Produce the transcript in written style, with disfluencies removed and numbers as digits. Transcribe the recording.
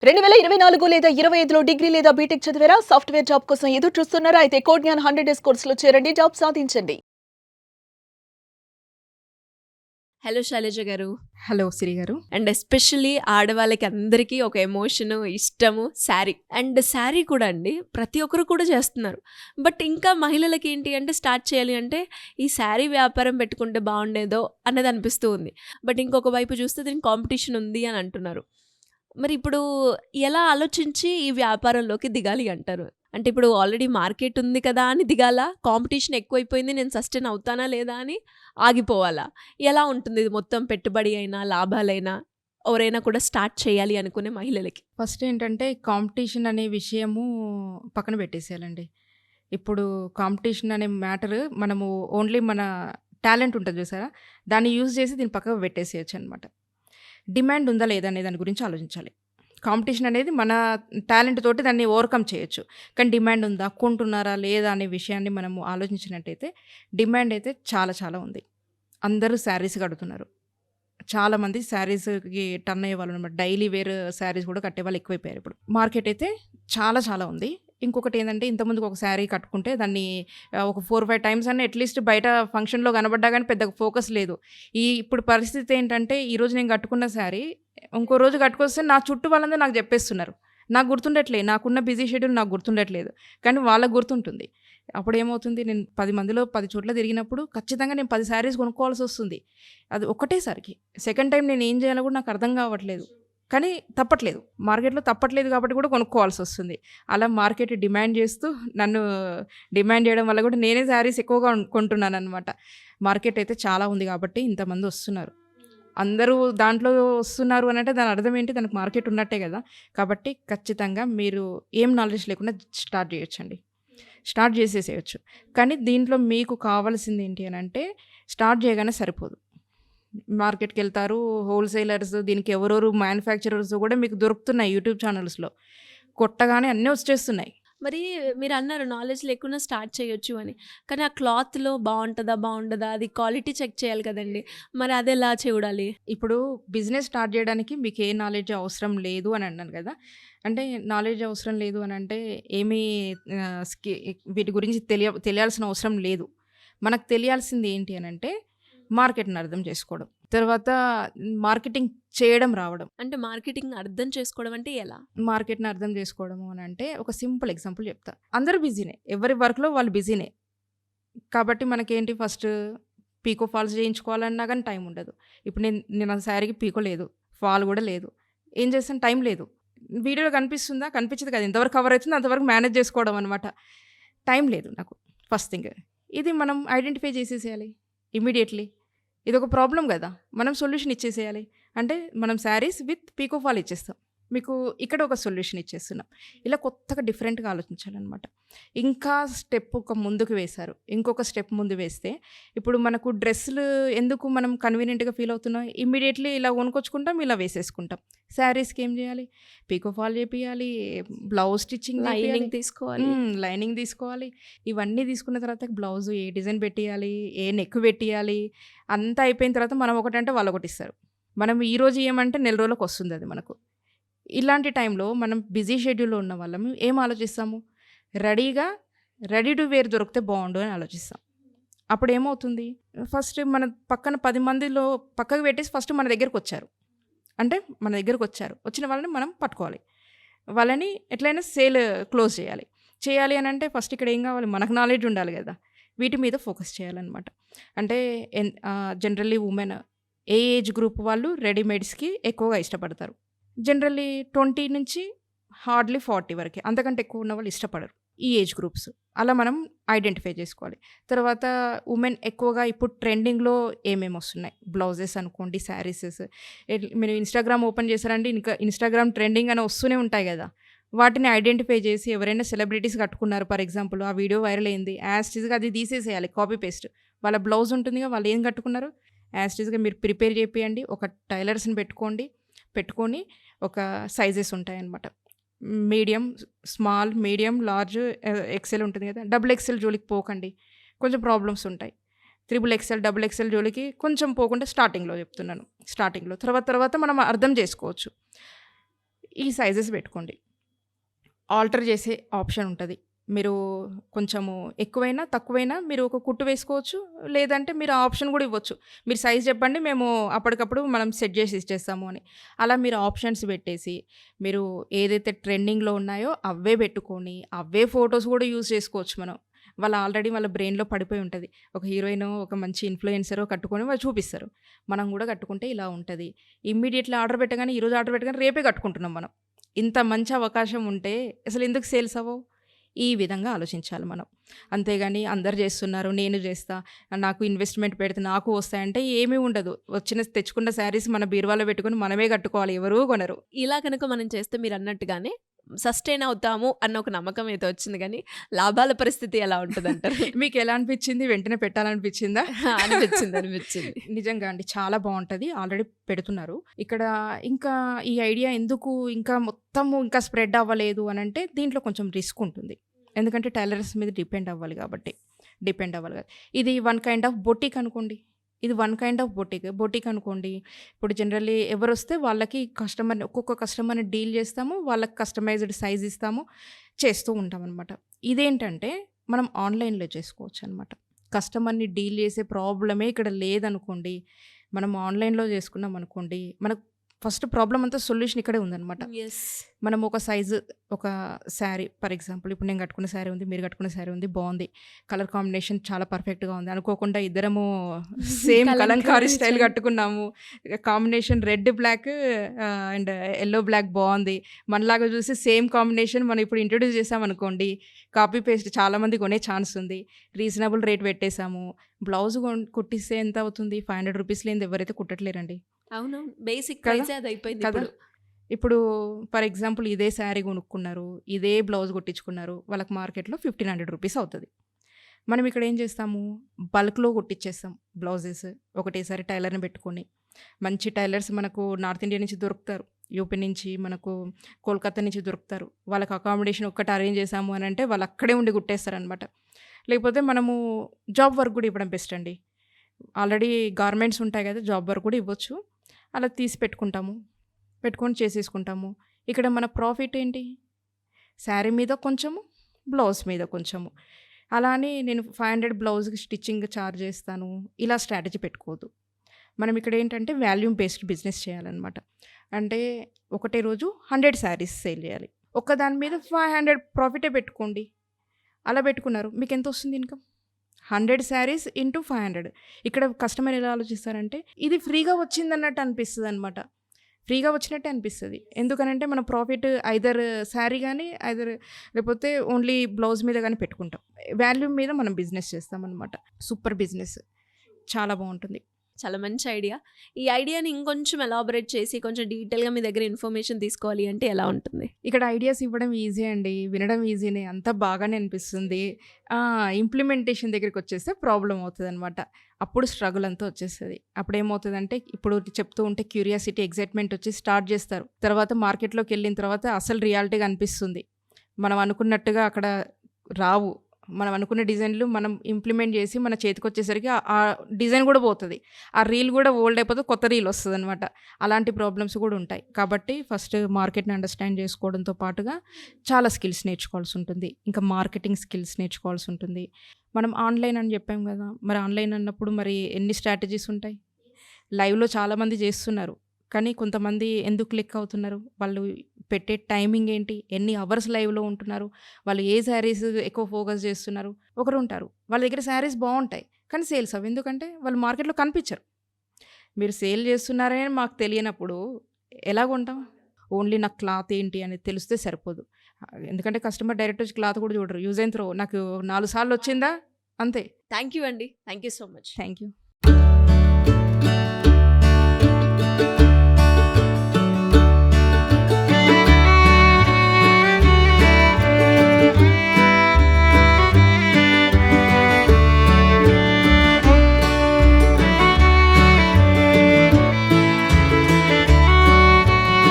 2024 లేదా 25లో డిగ్రీ లేదా బీటెక్ చదివారా? సాఫ్ట్‌వేర్ జాబ్ కోసం ఎదురు చూస్తున్నారా? అయితే కోడ్‌జ్ఞాన్ 100 డేస్ కోర్సులో చేరండి. జాబ్ సాధించండి. హలో శైలజ గారు. హలో సిరి గారు. అండ్ ఎస్పెషల్లీ ఆడవాళ్ళకి అందరికీ ఒక ఎమోషను, ఇష్టము శారీ. అండ్ శారీ కూడా అండి ప్రతి ఒక్కరు కూడా చేస్తున్నారు. బట్ ఇంకా మహిళలకి ఏంటి అంటే స్టార్ట్ చేయాలి అంటే ఈ శారీ వ్యాపారం పెట్టుకుంటే బాగుండేదో అన్నది అనిపిస్తూ ఉంది. బట్ ఇంకొక వైపు చూస్తే దీనికి కాంపిటీషన్ ఉంది అని అంటున్నారు. మరి ఇప్పుడు ఎలా ఆలోచించి ఈ వ్యాపారంలోకి దిగాలి అంటారు? అంటే ఇప్పుడు ఆల్రెడీ మార్కెట్ ఉంది కదా అని దిగాలా? కాంపిటీషన్ ఎక్కువైపోయింది, నేను సస్టైన్ అవుతానా లేదా అని ఆగిపోవాలా? ఎలా ఉంటుంది ఇది మొత్తం పెట్టుబడి అయినా, లాభాలైనా ఎవరైనా కూడా స్టార్ట్ చేయాలి అనుకునే మహిళలకి? ఫస్ట్ ఏంటంటే కాంపిటీషన్ అనే విషయము పక్కన పెట్టేసేయాలండి. ఇప్పుడు కాంపిటీషన్ అనే మ్యాటర్ మనము ఓన్లీ మన టాలెంట్ ఉంటది చూసారా? దాన్ని యూజ్ చేసి దీన్ని పక్కకు పెట్టేసేయొచ్చనమాట. డిమాండ్ ఉందా లేదా అనే దాని గురించి ఆలోచించాలి. కాంపిటీషన్ అనేది మన టాలెంట్ తోటి దాన్ని ఓవర్‌కమ్ చేయొచ్చు. కానీ డిమాండ్ ఉందా? కొంటున్నారా? లేదా? అనే విషయాన్ని మనము ఆలోచించినట్టయితే డిమాండ్ అయితే చాలా చాలా ఉంది. అందరూ శారీస్ కడుతున్నారు. చాలామంది శారీస్‌కి టర్న్ అయ్యేవాళ్ళనమాట. డైలీ వేర్ శారీస్ కూడా కట్టేవాళ్ళు ఎక్కువైపోయారు ఇప్పుడు. మార్కెట్ అయితే చాలా చాలా ఉంది. ఇంకొకటేందంటే ఇంతకుముందుకు ఒక శారీ కట్టుకుంటే దాన్ని ఒక 4, 5 టైమ్స్ అన్నా అట్‌లీస్ట్ బయట ఫంక్షన్‌లో కనపడ్డా గానీ పెద్దగా ఫోకస్ లేదు. ఇప్పుడు పరిస్థితి ఏంటంటే ఈరోజు నేను కట్టుకున్న శారీ ఇంకో రోజు కట్టుకొస్తే నా చుట్టూ వాళ్ళందరూ నాకు చెప్పేస్తున్నారు. నాకు గుర్తుండట్లే. నాకున్న బిజీ షెడ్యూల్ నాకు గుర్తుండట్లేదు. కానీ వాళ్ళకి గుర్తుంటుంది. అప్పుడేమవుతుంది, నేను 10 మందిలో 10 చోట్ల తిరిగినప్పుడు ఖచ్చితంగా నేను 10 శారీస్ కొనుక్కోవాల్సొస్తుంది. అది ఒక్కటేసారికి. సెకండ్ టైమ్ నేను ఏం చేయాలో కూడా నాకు అర్థం కావట్లేదు. కానీ తప్పట్లేదు. మార్కెట్‌లో తప్పట్లేదు కాబట్టి కూడా కొనుక్కోవాల్సొస్తుంది. అలా మార్కెట్ డిమాండ్ చేస్తూ నన్ను డిమాండ్ చేయడం వల్ల కూడా నేనే శారీస్ ఎక్కువగా కొంటున్నాననమాట. మార్కెట్ అయితే చాలా ఉంది కాబట్టి ఇంతమందొస్తున్నారు. అందరూ దాంట్లో వస్తున్నారు అనంటే దాని అర్థం ఏంటి? దానికి మార్కెట్ ఉన్నట్టే కదా! కాబట్టి ఖచ్చితంగా మీరు ఏం నాలెడ్జ్ లేకుండా స్టార్ట్ చేయొచ్చండి. స్టార్ట్ చేసేసేయొచ్చు. కానీ దీంట్లో మీకు కావాల్సింది ఏంటి అనంటే స్టార్ట్ చేయగానే సరిపోదు. మార్కెట్‌కెళ్తారు. హోల్‌సేలర్స్ దీనికి ఎవరెవరు మ్యానుఫ్యాక్చరర్స్ కూడా మీకు దొరుకుతున్నాయి యూట్యూబ్ ఛానల్స్‌లో. కొట్టగానే అన్నీ వచ్చేస్తున్నాయి. మరి మీరన్నారు నాలెడ్జ్ లేకుండా స్టార్ట్ చేయొచ్చు అని. కానీ ఆ క్లాత్‌లో బావుంటదా? బావుండదా? అది క్వాలిటీ చెక్ చేయాలి కదండీ! మరి అదెలా చూడాలి? ఇప్పుడు బిజినెస్ స్టార్ట్ చేయడానికి మీకు ఏ నాలెడ్జ్ అవసరం లేదు అని అన్నాను కదా! అంటే నాలెడ్జ్ అవసరం లేదు అనంటే ఏమీ ఆహ్, స్కి వీటి గురించి తెలియాల్సిన అవసరం లేదు. మనకు తెలియాల్సింది ఏంటి అనంటే మార్కెట్‌ని అర్థం చేసుకోవడం. తర్వాత మార్కెటింగ్ చేయడం రావడం. అంటే మార్కెటింగ్ అర్థం చేసుకోవడం అంటే ఎలా? మార్కెట్‌ని అర్థం చేసుకోవడము అనంటే ఒక సింపుల్ ఎగ్జాంపుల్ చెప్తా. అందరూ బిజీనే. ఎవరి వర్క్‌లో వాళ్ళు బిజీనే. కాబట్టి మనకేంటి ఫస్ట్ పీకో ఫాల్స్ చేయించుకోవాలన్నా గానీ టైం ఉండదు. ఇప్పుడు నేను ఆ శారీకి పీకో లేదు. ఫాల్ గూడా లేదు. ఏం చేస్తాను? టైం లేదు. వీడియోలో కనిపిస్తుందా? కనిపించదు కదా! ఎంతవరకు కవర్ అయితుందో అంతవరకు మేనేజ్ చేసుకోవడం అనమాట. టైం లేదు నాకు ఫస్ట్ థింగ్. ఇది మనం ఐడెంటిఫై చేసేసేయాలి ఇమ్మీడియేట్‌లీ. ఇదొక ప్రాబ్లమ్ గదా! మనం సొల్యూషన్ ఇచ్చేసేయాలి. అంటే మనం శారీస్ విత్ పీకో ఫాల్ ఇచ్చేస్తాం. మీకు ఇక్కడ ఒక సొల్యూషన్ ఇచ్చేస్తున్నాం. ఇలా కొత్తగా డిఫరెంట్‌గా ఆలోచించాలనమాట. ఇంకా స్టెప్ ఒక ముందుకు వేశారు. ఇంకొక స్టెప్ ముందు వేస్తే, ఇప్పుడు మనకు డ్రెస్సులు ఎందుకు మనం కన్వీనియంట్‌గా ఫీల్ అవుతున్నాం? ఇమ్మీడియేట్‌లీ ఇలా కొనుక్కొచ్చుకుంటాం, ఇలా వేసేసుకుంటాం. శారీస్‌కి ఏం చేయాలి? పీకో ఫాల్ చేపియాలి, బ్లౌజ్ స్టిచ్చింగ్ చేపియాలి. లైనింగ్ తీసుకోవాలి. లైనింగ్ తీసుకోవాలి. ఇవన్నీ తీసుకున్న తర్వాత బ్లౌజ్ ఏ డిజైన్ పెట్టియాలి, ఏ నెక్ పెట్టియాలి, అంతా అయిపోయిన తర్వాత మనం ఒకటంటే వాళ్ళొకటిస్తారు. మనం ఈరోజు ఇయ్యమంటే నెల రోజులకొస్తుందది మనకు. ఇలాంటి టైంలో మనం బిజీ షెడ్యూల్‌లో ఉన్న వాళ్ళము ఏం ఆలోచిస్తాము? రెడీగా రెడీ టు వేర్ దొరికితే బావుండు అని ఆలోచిస్తాం. అప్పుడేమవుతుంది? ఫస్ట్ మన పక్కన 10 మందిలో పక్కకు పెట్టేసి ఫస్ట్ మన దగ్గరకొచ్చారు. అంటే మన దగ్గరకొచ్చారు. వచ్చిన వాళ్ళని మనం పట్టుకోవాలి. వాళ్ళని ఎట్లైనా సేల్ క్లోజ్ చేయాలి. చేయాలి అనంటే ఫస్ట్ ఇక్కడ ఏం కావాలి? మనకు నాలెడ్జ్ ఉండాలి గదా! వీటి మీద ఫోకస్ చేయాలనమాట. అంటే జనరల్లీ వుమెన్ ఏ ఏజ్ గ్రూప్ వాళ్ళు రెడీమేడ్స్‌కి ఎక్కువగా ఇష్టపడతారు. జనరల్లీ 20 నుంచి హార్డ్‌లీ 40 వరకే. అంతకంటే ఎక్కువ ఉన్నవాళ్ళు ఇష్టపడరు. ఈ ఏజ్ గ్రూప్స్. అలా మనం ఐడెంటిఫై చేసుకోవాలి. తర్వాత వుమెన్ ఎక్కువగా ఇప్పుడు ట్రెండింగ్‌లో ఏమేమొస్తున్నాయి? బ్లౌజెస్ అనుకోండి, శారీసెస్. మీరు ఇన్‌స్టాగ్రామ్ ఓపెన్ చేశారంటే ఇంకా ఇన్‌స్టాగ్రామ్ ట్రెండింగ్ అని వస్తూనే ఉంటాయి గదా! వాటిని ఐడెంటిఫై చేసి ఎవరైనా సెలబ్రిటీస్ కట్టుకున్నారు ఫర్ ఎగ్జాంపుల్. ఆ వీడియో వైరల్ అయింది. యాజ్ ఇట్ ఈస్‌గా అది తీసేసేయాలి కాపీ పేస్ట్. వాళ్ళ బ్లౌజ్ ఉంటుందిగా, వాళ్ళు ఏం కట్టుకున్నారు? యాజ్ ఇట్ ఈస్‌గా మీరు ప్రిపేర్ చేపియండి. ఒక టైలర్స్‌ని పెట్టుకొని ఒక సైజెస్ ఉంటాయన్నమాట. Medium, small, medium, large, XL ఉంటుంది కదా! డబుల్ ఎక్సెల్ జోలికి పోకండి. కొంచెం ప్రాబ్లమ్స్ ఉంటాయి. త్రిబుల్ ఎక్సెల్, డబుల్ ఎక్సెల్ జోలికి కొంచెం పోకుండా స్టార్టింగ్‌లో చెప్తున్నాను. స్టార్టింగ్‌లో. తర్వాత తర్వాత మనం అర్థం చేసుకోవచ్చు. ఈ సైజెస్ పెట్టుకోండి. ఆల్టర్ చేసే ఆప్షన్ ఉంటది. మీరు కొంచెము ఎక్కువైనా, తక్కువైనా మీరు ఒక కుట్టు వేసుకోవచ్చు. లేదంటే మీరు ఆ ఆప్షన్ గూడా ఇవ్వచ్చు. మీరు సైజ్ చెప్పండి, మేము అప్పటికప్పుడు మనం సెట్ చేసి ఇచ్చేస్తాము అని. అలా మీరు ఆప్షన్స్ పెట్టేసి, మీరు ఏదైతే ట్రెండింగ్‌లో ఉన్నాయో అవే పెట్టుకొని, అవే ఫోటోస్ గూడా యూజ్ చేసుకోవచ్చు మనం. ఆల్రెడీ వాళ్ళ బ్రెయిన్‌లో పడిపోయి ఉంటది. ఒక హీరోయినో, ఒక మంచి ఇన్‌ఫ్లుయెన్సరో కట్టుకొని వాళ్ళు చూపిస్తారు. మనం గూడా కట్టుకుంటే ఇలా ఉంటది. ఇమ్మీడియేట్‌లీ ఆర్డర్ పెట్టగానే, ఈరోజు ఆర్డర్ పెట్టగానే రేపే కట్టుకుంటున్నాం మనం. ఇంత మంచి అవకాశం ఉంటే అసలెందుకు సేల్స్ అవ్వవు? ఈ విధంగా ఆలోచించాలి మనం. అంతేగాని అందరు చేస్తున్నారు, నేను చేస్తా, నాకు ఇన్వెస్ట్‌మెంట్ పెడితే నాకు వస్తాయంటే ఏమీ ఉండదు. తెచ్చుకున్న శారీస్ మన బీరువాలో పెట్టుకొని మనమే కట్టుకోవాలి. ఎవరూ కొనరు. ఇలా కనుక మనం చేస్తే మీరన్నట్టుగానే సస్టైన్ అవుతాము అన్న ఒక నమ్మకం అయితే వచ్చింది గానీ, లాభాల పరిస్థితి ఎలా ఉంటదంటారు? మీకెలా అనిపిచ్చింది? వెంటనే పెట్టాలనిపిచ్చిందా? అనిపించింది. నిజంగా అండి. చాలా బావుంటది. ఆల్రెడీ పెడుతున్నారు. ఇక్కడ ఇంకా ఈ ఐడియా ఎందుకు ఇంకా మొత్తము ఇంకా స్ప్రెడ్ అవ్వలేదు అనంటే, దీంట్లో కొంచెం రిస్క్ ఉంటుంది. ఎందుకంటే టైలర్స్ మీద డిపెండ్ అవ్వాలి కాబట్టి. ఇది వన్ కైండ్ ఆఫ్ బొటిక్ అనుకోండి. ఇది one kind of boutique. Boutique అనుకోండి. ఇప్పుడు జనరల్లీ ఎవరొస్తే వాళ్ళకి ఒక్కొక్క కస్టమర్‌ని డీల్ చేస్తాము. వాళ్ళకి కస్టమైజ్డ్ సైజ్ ఇస్తాము. చేస్తూ ఉంటామనమాట. ఇదేంటంటే మనం ఆన్‌లైన్‌లో చేసుకోవచ్చనమాట. కస్టమర్‌ని డీల్ చేసే ప్రాబ్లమే ఇక్కడ లేదనుకోండి. మనం ఆన్‌లైన్‌లో చేసుకున్నామనుకోండి, మనకు ఫస్ట్ ప్రాబ్లమ్ అంతా సొల్యూషన్ ఇక్కడే ఉందనమాట. యెస్. మనం ఒక సైజు, ఒక శారీ ఫర్ ఎగ్జాంపుల్ ఇప్పుడు నేను కట్టుకున్న శారీ ఉంది, మీరు కట్టుకున్న శారీ ఉంది, బాగుంది. కలర్ కాంబినేషన్ చాలా పర్ఫెక్ట్‌గా ఉంది. అనుకోకుండా ఇద్దరము సేమ్ కలంకారీ స్టైల్ కట్టుకున్నాము. Combination red, black and yellow black బాగుంది. మనలాగా చూసి సేమ్ కాంబినేషన్ మనం ఇప్పుడు ఇంట్రొడ్యూస్ చేసామనుకోండి, కాపీ పేస్ట్ చాలామంది కొనే ఛాన్స్ ఉంది. రీజనబుల్ రేట్ పెట్టేసాము. బ్లౌజ్ కుట్టిస్తే ఎంత అవుతుంది? 500 రూపీస్ లేనిది ఎవరైతే కుట్టట్లేరండి. అవునవును. బేసిక్ కదా! ప్రైసే అదయిపోయింది కదా! ఇప్పుడు. ఇప్పుడు ఫర్ ఎగ్జాంపుల్ ఇదే శారీ కొనుక్కున్నారు, ఇదే బ్లౌజ్ కుట్టించుకున్నారు. వాళ్ళకి మార్కెట్‌లో 1500 రూపీస్ అవుతది. మనం ఇక్కడ ఏం చేస్తాము? బల్క్‌లో కుట్టిచ్చేస్తాం బ్లౌజెస్. ఒకటేసారి టైలర్‌ని పెట్టుకొని. మంచి టైలర్స్ మనకు నార్త్ ఇండియా నుంచి దొరుకుతారు. యూపీ నుంచి, మనకు కోల్‌కతా నుంచి దొరుకుతారు. వాళ్ళకి అకామిడేషన్ ఒక్కటి అరేంజ్ చేసాము అనంటే వాళ్ళు అక్కడే ఉండి కుట్టేస్తారనమాట. లేకపోతే మనము జాబ్ వర్క్ కూడా ఇవ్వడం బెస్ట్ అండి. ఆల్రెడీ గార్మెంట్స్ ఉంటాయి కదా! జాబ్ వర్క్ కూడా ఇవ్వచ్చు. అలా తీసి పెట్టుకొని చేసేసుకుంటాము. ఇక్కడ మన ప్రాఫిట్ ఏంటి? శారీ మీద కొంచెము, బ్లౌజ్ మీద కొంచెము. అలా అని నేను 500 బ్లౌజ్‌కి స్టిచ్చింగ్ చార్జ్ చేస్తాను. ఇలా స్ట్రాటజీ పెట్టుకోవద్దు. మనం ఇక్కడ ఏంటంటే వాల్యూమ్ బేస్డ్ బిజినెస్ చేయాలనమాట. అంటే ఒకటే రోజు 100 శారీస్ సేల్ చేయాలి. ఒక్కదాని మీద 500 ప్రాఫిటే పెట్టుకోండి. అలా పెట్టుకున్నారు. మీకెంత వస్తుంది ఇన్‌కమ్? 100 శారీస్ ఇంటూ 500. ఇక్కడ కస్టమర్ ఎలా ఆలోచిస్తారంటే, ఇది ఫ్రీగా వచ్చిందన్నట్టు అనిపిస్తదనమాట. ఫ్రీగా వచ్చినట్టే అనిపిస్తది. ఎందుకనంటే మన ప్రాఫిట్ ఐదర్ శారీ గానీ, లేకపోతే ఓన్లీ బ్లౌజ్ మీద గానీ పెట్టుకుంటాం. వాల్యూమ్ మీద మనం బిజినెస్ చేస్తామనమాట. Super business. చాలా బావుంటుంది. చాలా మంచి ఐడియా. ఈ ఐడియాని ఇంకొంచెం ఎలాబొరేట్ చేసి కొంచెం డీటెయిల్‌గా మీ దగ్గర ఇన్ఫర్మేషన్ తీసుకోవాలి అంటే ఎలా ఉంటుంది? ఇక్కడ ఐడియాస్ ఇవ్వడం ఈజీ అండి. వినడం ఈజీనే. అంతా బాగానే అనిపిస్తుంది. ఇంప్లిమెంటేషన్ దగ్గరికొచ్చేస్తే ప్రాబ్లమ్ అవుతదనమాట. అప్పుడు స్ట్రగుల్ అంతా వచ్చేస్తది. అప్పుడేమవుతదంటే, ఇప్పుడు చెప్తూ ఉంటే క్యూరియాసిటీ, ఎక్సైట్‌మెంట్ వచ్చి స్టార్ట్ చేస్తారు. తర్వాత మార్కెట్‌లోకెళ్ళిన తర్వాత అసలు రియాలిటీగా అనిపిస్తుంది. మనం అనుకున్నట్టుగా అక్కడ రావు. మనం అనుకున్న డిజైన్‌లు మనం ఇంప్లిమెంట్ చేసి మన చేతికొచ్చేసరికి ఆ డిజైన్ కూడా పోతది. ఆ రీల్ కూడా ఓల్డ్ అయిపోతే కొత్త రీల్ వస్తదనమాట. అలాంటి ప్రాబ్లమ్స్ కూడా ఉంటాయి. కాబట్టి ఫస్ట్ మార్కెట్‌ని అండర్‌స్టాండ్ చేసుకోవడంతో పాటుగా చాలా స్కిల్స్ నేర్చుకోవాల్సి ఉంటుంది. ఇంకా మార్కెటింగ్ స్కిల్స్ నేర్చుకోవాల్సి ఉంటుంది. మనం ఆన్‌లైన్ అని చెప్పాం కదా! మరి ఆన్‌లైన్ అన్నప్పుడు మరి ఎన్ని స్ట్రాటజీస్ ఉంటాయి? లైవ్‌లో చాలామంది చేస్తున్నారు. కానీ కొంతమంది ఎందుకు క్లిక్ అవుతున్నారు? వాళ్ళు పెట్టే టైమింగ్ ఏంటి? ఎన్ని అవర్స్ లైవ్‌లో ఉంటున్నారు? వాళ్ళు ఏ శారీస్ ఎక్కువ ఫోకస్ చేస్తున్నారు? ఒకరుంటారు. వాళ్ళ దగ్గర శారీస్ బావుంటాయి. కానీ సేల్స్ అవ్వవు. ఎందుకంటే వాళ్ళు మార్కెట్‌లో కనిపించరు. మీరు సేల్ చేస్తున్నారని మాకు తెలియనప్పుడు ఎలా కొంటాం? ఓన్లీ నాకు క్లాత్ ఏంటి అనేది తెలిస్తే సరిపోదు. ఎందుకంటే కస్టమర్ డైరెక్ట్ వచ్చి క్లాత్ కూడా చూడరు. Use and throw. నాకు 4 సార్లు వచ్చిందా? అంతే. థ్యాంక్ యూ అండి. Thank you so much. Thank you.